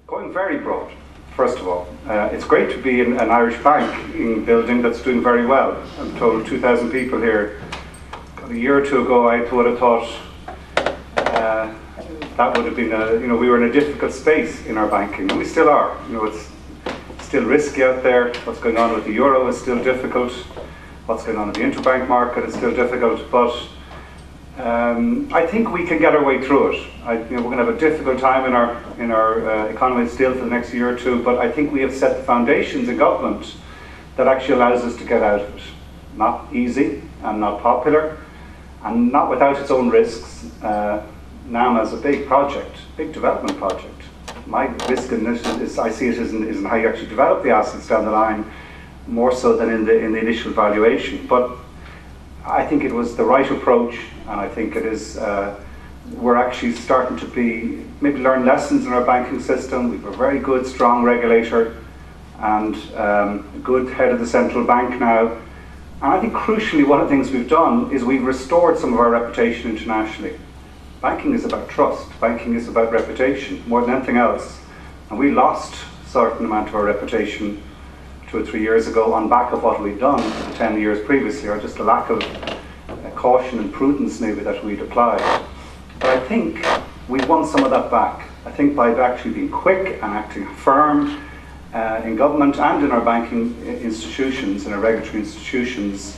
Going very broad, first of all. It's great to be in an Irish banking building that's doing very well. I'm told 2,000 people here. A year or two ago, I would have thought that would have been, we were in a difficult space in our banking, and we still are. It's still risky out there. What's going on with the euro is still difficult. What's going on in the interbank market is still difficult, but I think we can get our way through it. We're going to have a difficult time in our economy still for the next year or two, but I think we have set the foundations in government that actually allows us to get out of it. Not easy and not popular, and not without its own risks. NAMA is a big project, big development project. My risk in this is, I see it as in how you actually develop the assets down the line, more so than in the initial valuation. But I think it was the right approach, and I think it is. We're actually starting to maybe learn lessons in our banking system. We have a very good, strong regulator, and a good head of the central bank now. And I think crucially, one of the things we've done is we've restored some of our reputation internationally. Banking is about trust. Banking is about reputation more than anything else. And we lost a certain amount of our reputation 2 or 3 years ago on back of what we'd done for the 10 years previously, or just a lack of caution and prudence maybe that we'd applied. But I think we've won some of that back. I think by actually being quick and acting firm in government and in our banking institutions, in our regulatory institutions,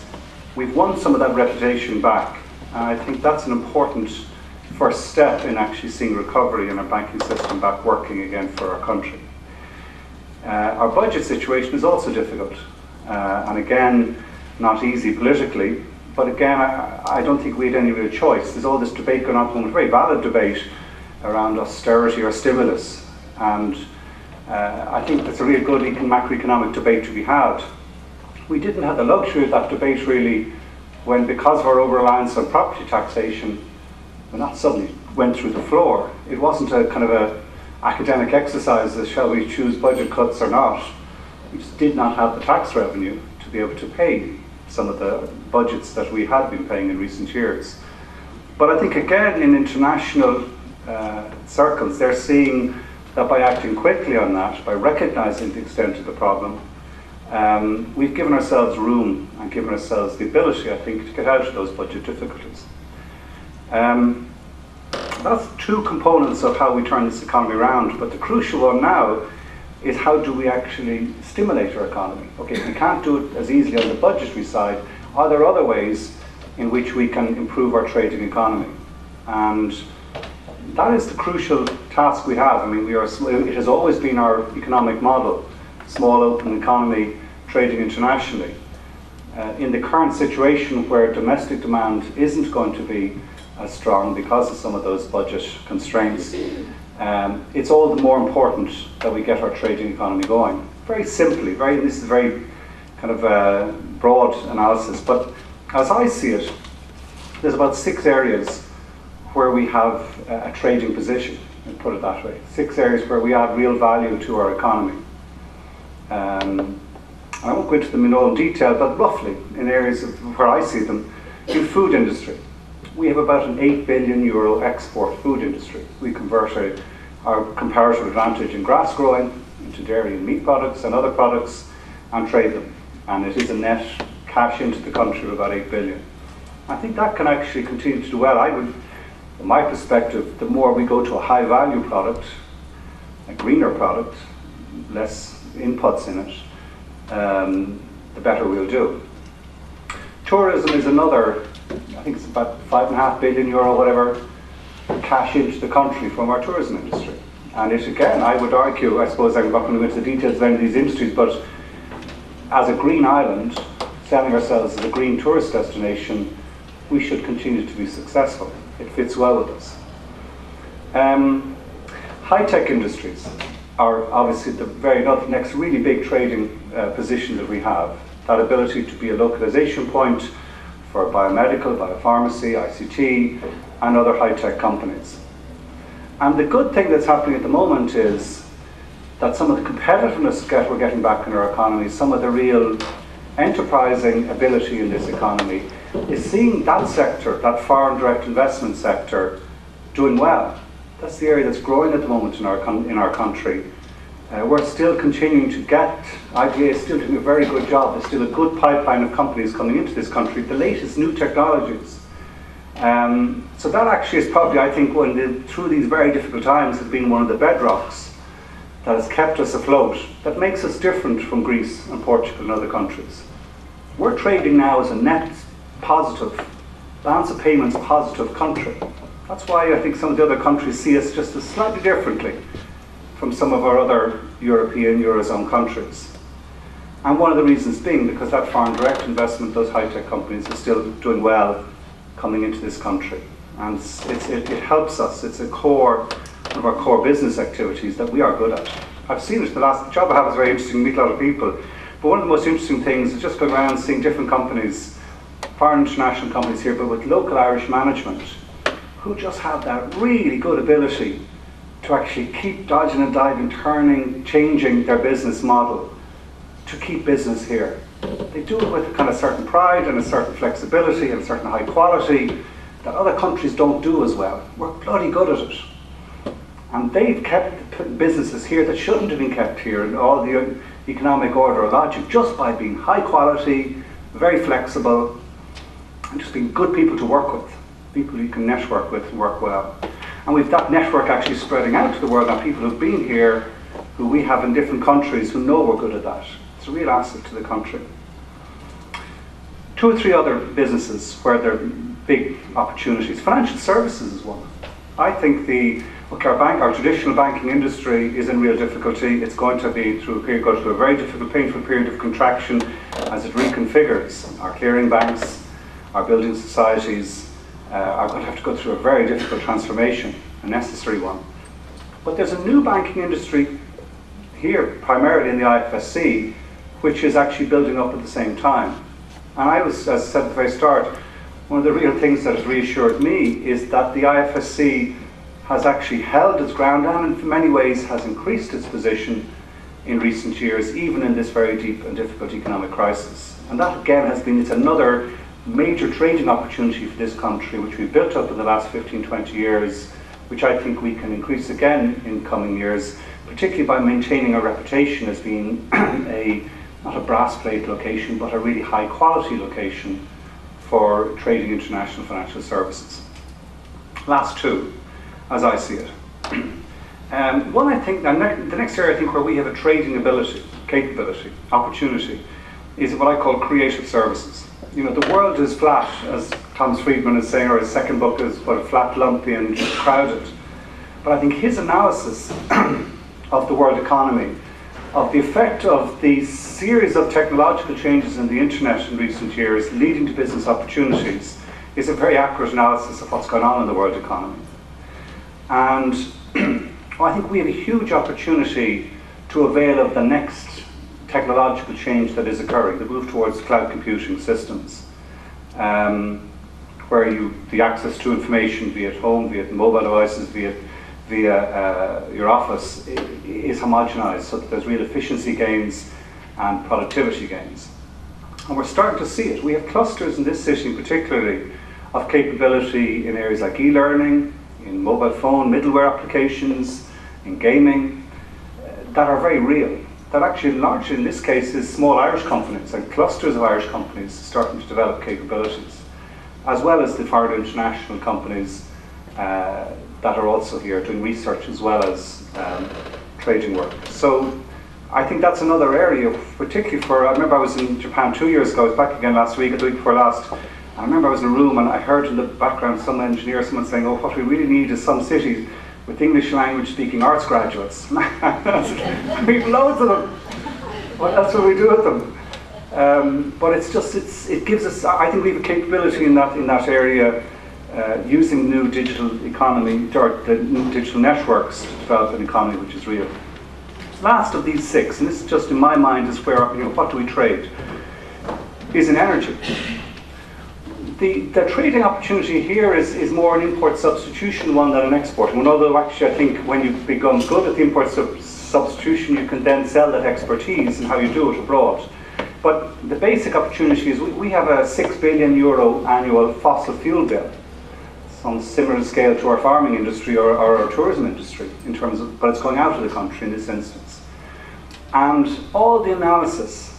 we've won some of that reputation back. And I think that's an important first step in actually seeing recovery in our banking system back working again for our country. Our budget situation is also difficult, and again, not easy politically, but again, I don't think we had any real choice. There's all this debate going on at the moment, a very valid debate around austerity or stimulus, and I think that's a real good macroeconomic debate to be had. We didn't have the luxury of that debate really when, because of our over-reliance on property taxation, when that suddenly went through the floor. It wasn't a kind of a academic exercise as shall we choose budget cuts or not. We just did not have the tax revenue to be able to pay some of the budgets that we had been paying in recent years. But I think again in international circles, they're seeing that by acting quickly on that, by recognising the extent of the problem, we've given ourselves room and given ourselves the ability, I think, to get out of those budget difficulties. That's two components of how we turn this economy around, but the crucial one now is how do we actually stimulate our economy? Okay, if we can't do it as easily on the budgetary side, are there other ways in which we can improve our trading economy? And that is the crucial task we have. I mean, it has always been our economic model, small open economy, trading internationally. In the current situation where domestic demand isn't going to be as strong because of some of those budget constraints, it's all the more important that we get our trading economy going. Very simply, this is very kind of broad analysis, but as I see it, there's about 6 areas where we have a trading position, and put it that way. 6 areas where we add real value to our economy. I won't go into them in all detail, but roughly in areas where I see them, in food industry. We have about an €8 billion export food industry. We convert our comparative advantage in grass growing into dairy and meat products and other products and trade them. And it is a net cash into the country of about 8 billion. I think that can actually continue to do well. From my perspective, the more we go to a high value product, a greener product, less inputs in it, the better we'll do. Tourism is another, I think it's about €5.5 billion, whatever, cash into the country from our tourism industry. And it again, I would argue, I suppose I'm not going to go into the details of any of these industries, but as a green island, selling ourselves as a green tourist destination, we should continue to be successful. It fits well with us. High-tech industries are obviously the next really big trading position that we have. That ability to be a localization point for biomedical, biopharmacy, ICT, and other high-tech companies. And the good thing that's happening at the moment is that some of the competitiveness we're getting back in our economy, some of the real enterprising ability in this economy, is seeing that sector, that foreign direct investment sector, doing well. That's the area that's growing at the moment in our country, We're still continuing to get, IBA is still doing a very good job. There's still a good pipeline of companies coming into this country, the latest new technologies. So that actually is probably, I think, through these very difficult times, has been one of the bedrocks that has kept us afloat, that makes us different from Greece and Portugal and other countries. We're trading now as a net positive, balance of payments positive country. That's why I think some of the other countries see us just as slightly differently from some of our other European Eurozone countries. And one of the reasons being because that foreign direct investment, those high-tech companies, are still doing well coming into this country. And it helps us. It's one of our core business activities that we are good at. I've seen it. The job I have is very interesting, meet a lot of people. But one of the most interesting things is just going around seeing different companies, foreign international companies here, but with local Irish management, who just have that really good ability to actually keep dodging and diving, turning, changing their business model to keep business here. They do it with a kind of certain pride and a certain flexibility and a certain high quality that other countries don't do as well. We're bloody good at it. And they've kept businesses here that shouldn't have been kept here in all the economic order or logic just by being high quality, very flexible, and just being good people to work with, people you can network with and work well. And we've that network actually spreading out to the world now, people who've been here, who we have in different countries who know we're good at that. It's a real asset to the country. 2 or 3 other businesses where there are big opportunities. Financial services is one. I think our traditional banking industry is in real difficulty. It's going to go through a very difficult, painful period of contraction as it reconfigures. Our clearing banks, our building societies are going to have to go through a very difficult transformation, a necessary one. But there's a new banking industry here, primarily in the IFSC, which is actually building up at the same time. And as I said at the very start, one of the real things that has reassured me is that the IFSC has actually held its ground and in many ways has increased its position in recent years, even in this very deep and difficult economic crisis. And that again it's another major trading opportunity for this country, which we've built up in the last 15, 20 years, which I think we can increase again in coming years, particularly by maintaining a reputation as being not a brass plate location, but a really high quality location for trading international financial services. Last 2, as I see it. One, I think, the next area I think where we have a trading ability, capability, opportunity, is what I call creative services. You know, the world is flat, as Thomas Friedman is saying, or his second book is what, flat, lumpy and crowded. But I think his analysis of the world economy, of the effect of the series of technological changes in the internet in recent years leading to business opportunities, is a very accurate analysis of what's going on in the world economy. And I think we have a huge opportunity to avail of the next technological change that is occurring, the move towards cloud computing systems, where the access to information, be it home, be it mobile devices, via your office, is homogenized, so that there's real efficiency gains and productivity gains. And we're starting to see it. We have clusters in this city particularly of capability in areas like e-learning, in mobile phone, middleware applications, in gaming, that are very real. That actually largely in this case is small Irish companies and clusters of Irish companies starting to develop capabilities, as well as the foreign international companies that are also here doing research as well as trading work. So I think that's another area, particularly I remember I was in Japan 2 years ago, I was back again last week, the week before last. I remember I was in a room and I heard in the background some engineer, someone saying, oh, what we really need is some cities with English language speaking arts graduates. We've loads of them. What else will we do with them? But it gives us, I think we have a capability in that area, using new digital economy, or the new digital networks to develop an economy which is real. Last of these 6, and this is just in my mind, is where, what do we trade, is in energy. The trading opportunity here is more an import substitution one than an export one, although actually I think when you become good at the import substitution you can then sell that expertise and how you do it abroad. But the basic opportunity is we have a €6 billion annual fossil fuel bill, on similar scale to our farming industry or our tourism industry, in terms of, but it's going out of the country in this instance. And all the analysis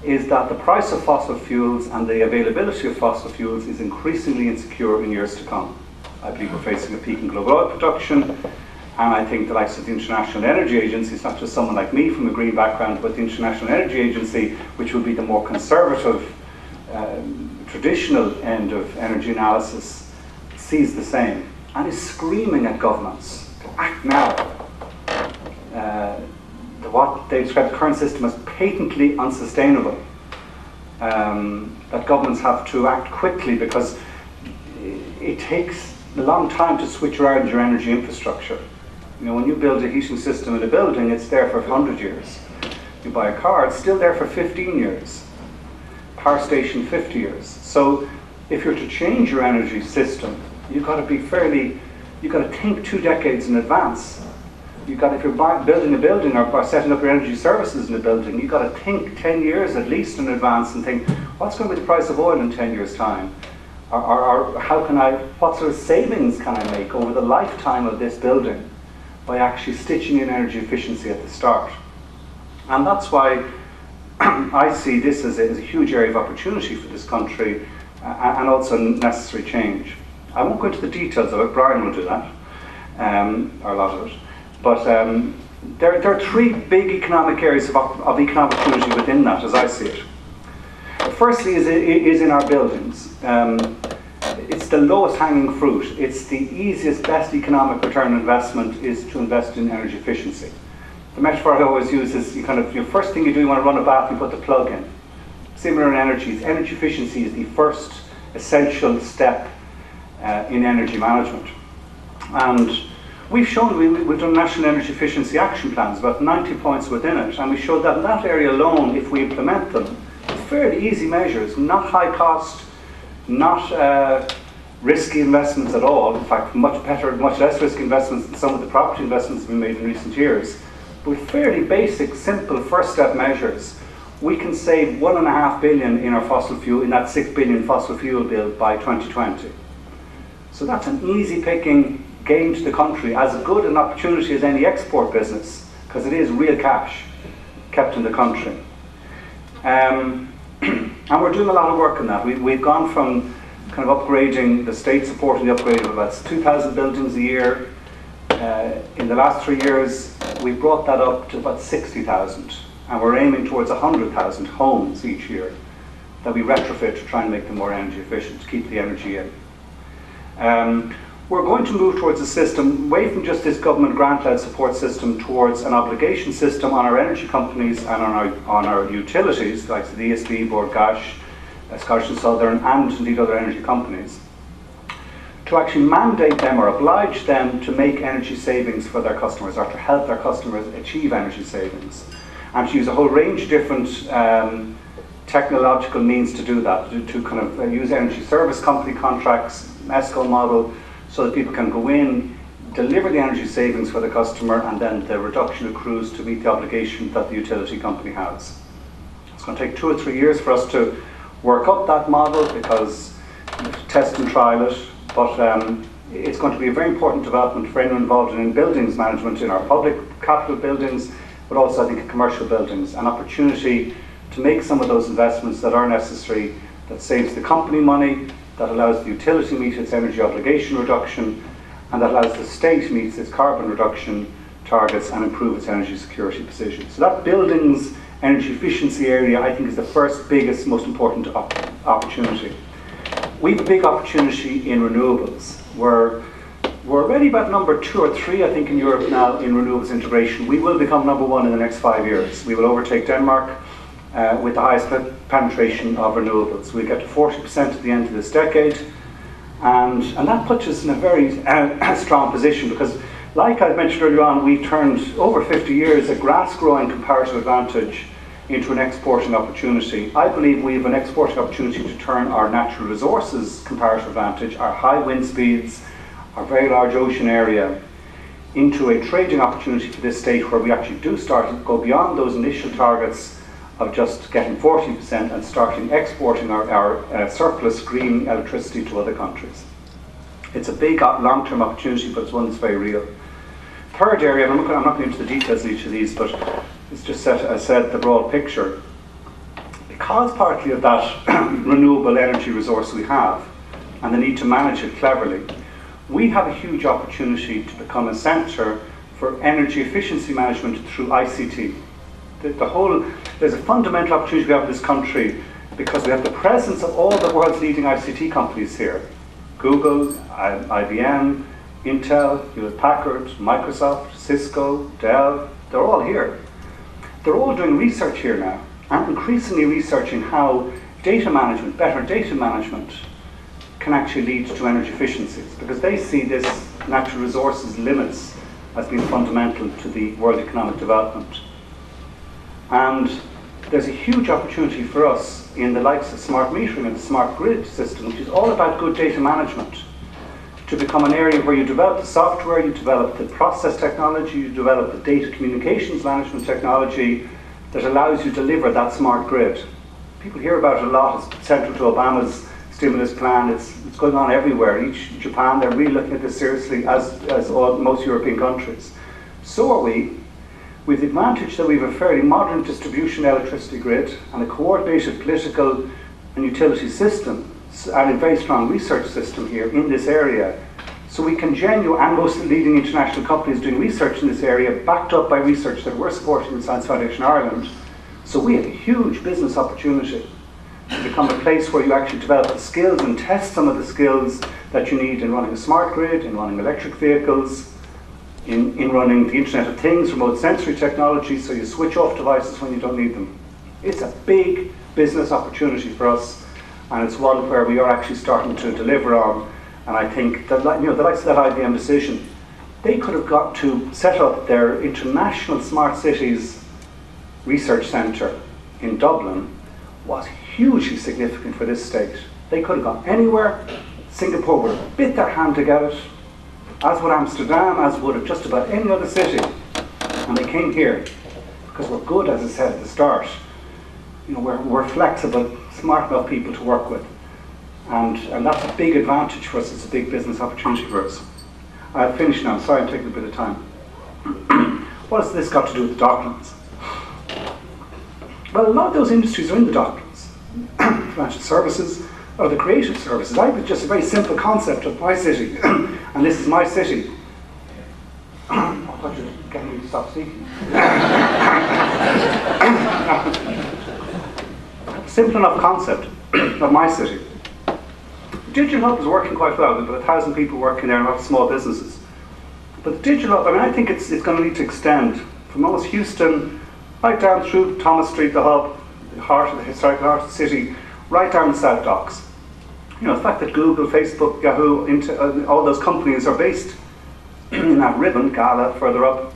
is that the price of fossil fuels and the availability of fossil fuels is increasingly insecure in years to come. I believe we're facing a peak in global oil production, and I think the likes of the International Energy Agency, it's not just someone like me from a green background, but the International Energy Agency, which would be the more conservative, traditional end of energy analysis, sees the same and is screaming at governments to act now. What they describe the current system as patently unsustainable. That governments have to act quickly because it takes a long time to switch around your energy infrastructure. You know, when you build a heating system in a building, it's there for 100 years. You buy a car, it's still there for 15 years. Power station, 50 years. So if you're to change your energy system, you've got to think 2 decades in advance. If you're building a building or setting up your energy services in a building, you've got to think 10 years at least in advance and think, what's going to be the price of oil in 10 years' time? Or what sort of savings can I make over the lifetime of this building by actually stitching in energy efficiency at the start? And that's why I see this as a huge area of opportunity for this country and also necessary change. I won't go into the details of it, Brian will do that, or a lot of it. But there are 3 big economic areas of economic opportunity within that, as I see it. Firstly is in our buildings. It's the lowest hanging fruit. It's the easiest, best economic return on investment is to invest in energy efficiency. The metaphor I always use is your first thing you do, you want to run a bath, you put the plug in. Similar in energy efficiency is the first essential step in energy management. And we've shown, we've done national energy efficiency action plans, about 90 points within it, and we showed that in that area alone, if we implement them, fairly easy measures, not high cost, not risky investments at all, in fact much better, much less risky investments than some of the property investments we've made in recent years. But with fairly basic, simple first step measures, we can save $1.5 billion in our fossil fuel, in that $6 billion fossil fuel bill by 2020. So that's an easy picking gain to the country, as good an opportunity as any export business, because it is real cash kept in the country. And we're doing a lot of work on that. We've gone from kind of upgrading, the state supporting the upgrade of about 2,000 buildings a year. In the last 3 years, we brought that up to about 60,000, and we're aiming towards 100,000 homes each year that we retrofit to try and make them more energy efficient, to keep the energy in. We're going to move towards a system, away from just this government grant-led support system, towards an obligation system on our energy companies and on our utilities, like the ESB, Bord Gáis, Scottish and Southern, and indeed other energy companies, to actually mandate them or oblige them to make energy savings for their customers, or to help their customers achieve energy savings, and to use a whole range of different technological means to do that, to kind of use energy service company contracts, ESCO model, so that people can go in, deliver the energy savings for the customer, and then the reduction accrues to meet the obligation that the utility company has. It's going to take 2 or 3 years for us to work up that model, because we have to test and trial it, but it's going to be a very important development for anyone involved in buildings management in our public capital buildings, but also I think in commercial buildings, an opportunity to make some of those investments that are necessary, that saves the company money, that allows the utility to meet its energy obligation reduction, and that allows the state to meet its carbon reduction targets and improve its energy security position. So that buildings energy efficiency area, I think, is the first, biggest, most important opportunity. We have a big opportunity in renewables. We're already about number 2 or 3, I think, in Europe now in renewables integration. We will become number 1 in the next 5 years. We will overtake Denmark with the highest penetration of renewables. We'll get to 40% at the end of this decade, and that puts us in a very strong position, because, like I mentioned earlier on, we turned over 50 years a grass-growing comparative advantage into an exporting opportunity. I believe we have an exporting opportunity to turn our natural resources comparative advantage, our high wind speeds, our very large ocean area, into a trading opportunity for this state, where we actually do start to go beyond those initial targets of just getting 40% and starting exporting our surplus green electricity to other countries. It's a big long-term opportunity, but it's one that's very real. Third area, and I'm not going into the details of each of these, but is just set, as I said, the broad picture. Because partly of that renewable energy resource we have, and the need to manage it cleverly, we have a huge opportunity to become a centre for energy efficiency management through ICT. There's a fundamental opportunity we have in this country because we have the presence of all the world's leading ICT companies here. Google, IBM, Intel, Hewlett-Packard, Microsoft, Cisco, Dell, they're all here. They're all doing research here now, and increasingly researching how data management, better data management, can actually lead to energy efficiencies, because they see this natural resources limits as being fundamental to the world economic development. And there's a huge opportunity for us in the likes of smart metering and the smart grid system, which is all about good data management, to become an area where you develop the software, you develop the process technology, you develop the data communications management technology that allows you to deliver that smart grid. People hear about it a lot. It's central to Obama's stimulus plan. It's going on everywhere. Japan, they're really looking at this seriously, as most European countries. So are we. With the advantage that we have a fairly modern distribution electricity grid and a coordinated political and utility system, and a very strong research system here in this area. So we can and most leading international companies doing research in this area, backed up by research that we're supporting in Science Foundation Ireland. So we have a huge business opportunity to become a place where you actually develop the skills and test some of the skills that you need in running a smart grid, in running electric vehicles, in running the Internet of Things, remote sensory technology, so you switch off devices when you don't need them. It's a big business opportunity for us, and it's one where we are actually starting to deliver on. And I think that, the likes of that IBM decision, they could have got to set up their International Smart Cities Research Centre in Dublin, was hugely significant for this state. They could have gone anywhere. Singapore would have bit their hand to get it, as would Amsterdam, as would have just about any other city. And they came here because we're good, as I said at the start. We're flexible, smart enough people to work with. And that's a big advantage for us. It's a big business opportunity for us. I'll finish now. Sorry, I'm taking a bit of time. What has this got to do with the Docklands? Well, a lot of those industries are in the Docklands. Financial services, or the creative services. I have just a very simple concept of my city, and this is my city. I thought you were getting me to stop speaking. Simple enough concept of my city. Digital Hub is working quite well. We've got 1,000 people working there, and lots of small businesses. But the Digital Hub, I think it's going to need to extend from almost Houston right down through Thomas Street, the hub, the historical heart of the city, right down the South Docks. The fact that Google, Facebook, Yahoo, all those companies are based in that ribbon, Gala, further up,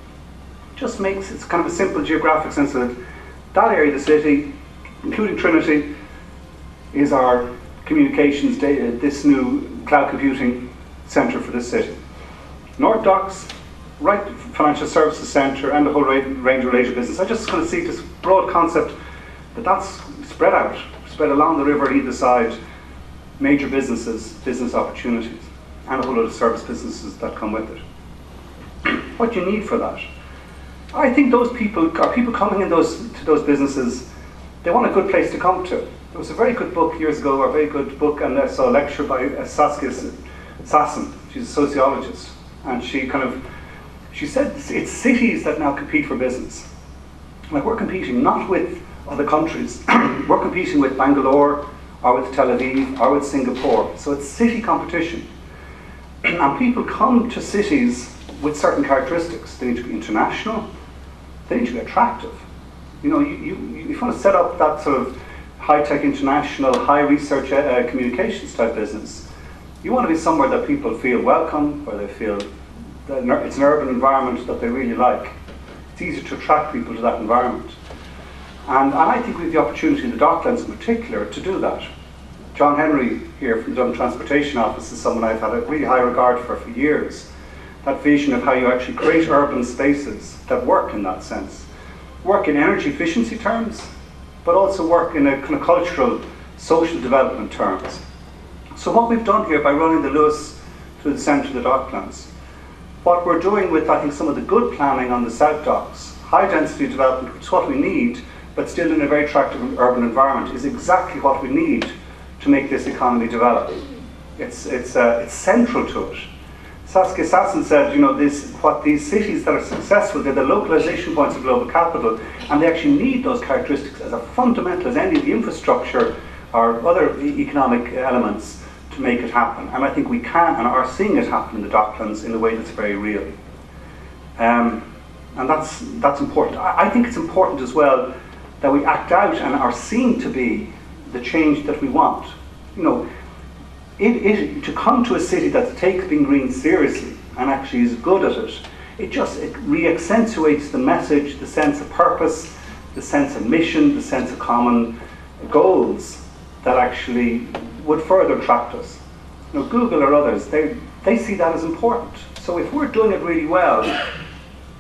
just makes it's kind of a simple geographic sense of it. That area of the city, including Trinity, is our communications data, this new cloud computing centre for this city. North Docks, right financial services centre, and the whole range of related business. I just kind of see this broad concept, but that's spread out, spread along the river either side, major businesses, business opportunities, and a whole lot of service businesses that come with it. What do you need for that? I think those people coming in to those businesses, they want a good place to come to. There was a very good book years ago, and I saw a lecture by Saskia Sassen. She's a sociologist, and she said it's cities that now compete for business. Like, we're competing not with other countries, we're competing with Bangalore, or with Tel Aviv, or with Singapore. So it's city competition. And people come to cities with certain characteristics. They need to be international, they need to be attractive. If you want to set up that sort of high-tech, international, high-research communications type business, you want to be somewhere that people feel welcome, where they feel that it's an urban environment that they really like. It's easier to attract people to that environment. And I think we have the opportunity in the Docklands in particular to do that. John Henry here from the Dublin Transportation Office is someone I've had a really high regard for years. That vision of how you actually create urban spaces that work in that sense. Work in energy efficiency terms, but also work in a kind of cultural, social development terms. So what we've done here by running the Lewis through the centre of the Docklands, what we're doing with, I think, some of the good planning on the South Docks, high density development, which is what we need, but still in a very attractive urban environment, is exactly what we need to make this economy develop. It's central to it. Saskia Sassen said, you know, what these cities that are successful, they're the localization points of global capital, and they actually need those characteristics as fundamental as any of the infrastructure or other economic elements to make it happen. And I think we can and are seeing it happen in the Docklands in a way that's very real. And that's important. I think it's important as well that we act out and are seen to be the change that we want. You know, to come to a city that takes being green seriously and actually is good at it, it re-accentuates the message, the sense of purpose, the sense of mission, the sense of common goals that actually would further attract us. You know, Google or others, they see that as important. So if we're doing it really well,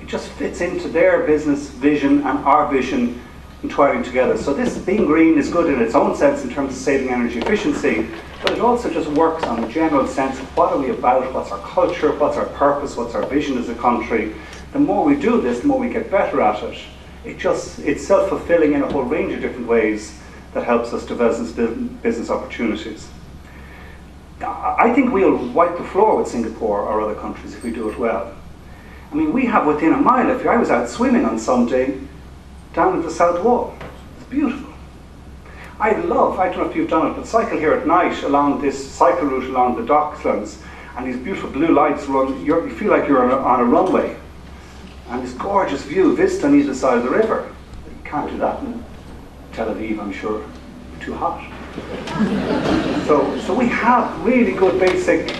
it just fits into their business vision and our vision entwining together. So this being green is good in its own sense in terms of saving energy efficiency, but it also just works on a general sense of what are we about, what's our culture, what's our purpose, what's our vision as a country. The more we do this, the more we get better at it. It's self-fulfilling in a whole range of different ways that helps us develop business opportunities. I think we'll wipe the floor with Singapore or other countries if we do it well. I mean, we have within a mile, if I was out swimming on Sunday, down at the South Wall. It's beautiful. I don't know if you've done it, but cycle here at night along this cycle route along the Docklands, and these beautiful blue lights run, you feel like you're on a runway. And this gorgeous view, vista on either side of the river. You can't do that in Tel Aviv, I'm sure. It's too hot. So we have really good basic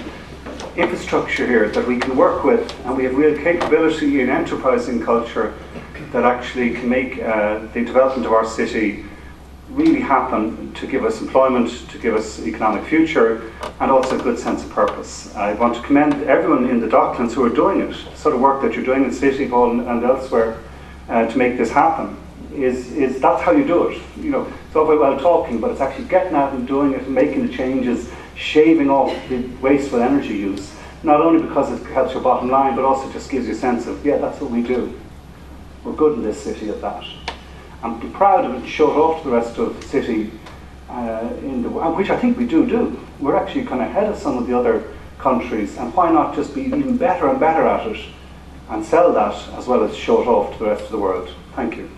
infrastructure here that we can work with, and we have real capability in enterprising culture that actually can make the development of our city really happen to give us employment, to give us economic future, and also a good sense of purpose. I want to commend everyone in the Docklands who are doing it, the sort of work that you're doing in Citi Hall and elsewhere to make this happen. That's how you do it. You know, it's all very well talking, but it's actually getting out and doing it and making the changes, shaving off the wasteful energy use, not only because it helps your bottom line, but also just gives you a sense of, yeah, that's what we do. We're good in this city at that. And be proud of it and show it off to the rest of the city, which I think we do. We're actually kind of ahead of some of the other countries, and why not just be even better and better at it and sell that as well as show it off to the rest of the world. Thank you.